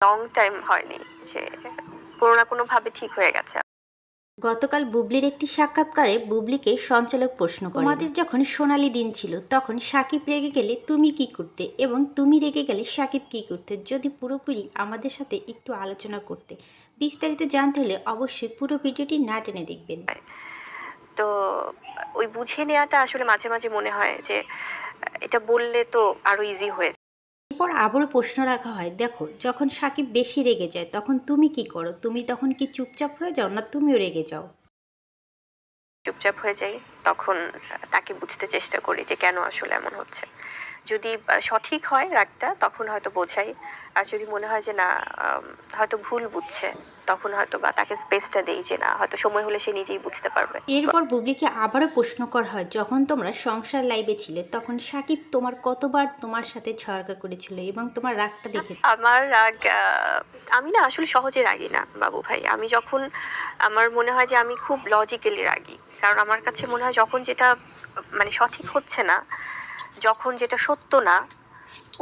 Long time হয়নি, যে কোনো না কোনোভাবে ঠিক হয়ে গেছে। গতকাল বুবলির একটি সাক্ষাৎকারে বুবলিকে সঞ্চালক প্রশ্ন করেন, তোমাদের যখন সোনালী দিন ছিল তখন সাকিব রেগে গেলে তুমি কি করতে এবং তুমি রেগে গেলে সাকিব কি করতে, যদি পুরোপুরি আমাদের সাথে একটু আলোচনা করতে। বিস্তারিত জানতে হলে অবশ্যই পুরো ভিডিওটি না টেনে দেখবেন। তো ওই বুঝে নেওয়াটা আসলে মাঝে মাঝে মনে হয় যে এটা বললে তো আরো ইজি হয়ে যায়। এরপর আবারও প্রশ্ন রাখা হয়, দেখো যখন সাকিব বেশি রেগে যায় তখন তুমি কি করো, তুমি তখন কি চুপচাপ হয়ে যাও না তুমিও রেগে যাও? চুপচাপ হয়ে যাই, তখন তাকে বুঝতে চেষ্টা করি যে কেন আসলে এমন হচ্ছে। যদি সঠিক হয় রাগটা, তখন হয়তো বোঝাই। আর যদি মনে হয় যে না, হয়তো ভুল বুঝছে, তখন হয়তো বা তাকে স্পেসটা দেই যে না, হয়তো সময় হলে সে নিজেই বুঝতে পারবে। এরপর বুবলিকে আবারও প্রশ্ন করা হয়, যখন তোমরা সংসার লাইভে ছিলে তখন সাকিব তোমার কতবার তোমার সাথে ঝগড়া করেছিল এবং তোমার রাগটা দেখে? আমার রাগ, আমি না আসলে সহজে রাগি না বাবু ভাই। আমি যখন আমার মনে হয় যে আমি খুব লজিক্যালি রাগি, কারণ আমার কাছে মনে হয় যখন যেটা মানে সঠিক হচ্ছে না, যখন যেটা সত্য না,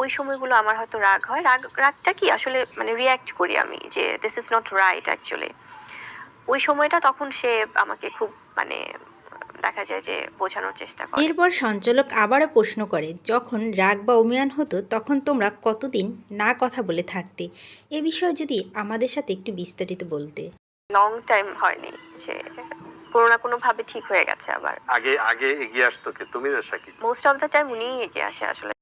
ওই সময়গুলো আমার হয়তো রাগ হয়। রাগটা কি আসলে মানে রিয়্যাক্ট করি আমি যে this is not right actually. ওই সময়টা তখন সে আমাকে খুব মানে দেখা যায় যে বোঝানোর চেষ্টা করে। এরপর সঞ্চালক আবারও প্রশ্ন করে, যখন রাগ বা অভিমান হতো তখন তোমরা কতদিন না কথা বলে থাকতে, এ বিষয়ে যদি আমাদের সাথে একটু বিস্তারিত বলতে। লং টাইম হয়নি, যে কোনো না কোনোভাবে ঠিক হয়ে গেছে আবার। আগে আগে এগিয়ে আসতো কে, তুমি না Shakib? Most of the time উনিই এগিয়ে আসে আসলে।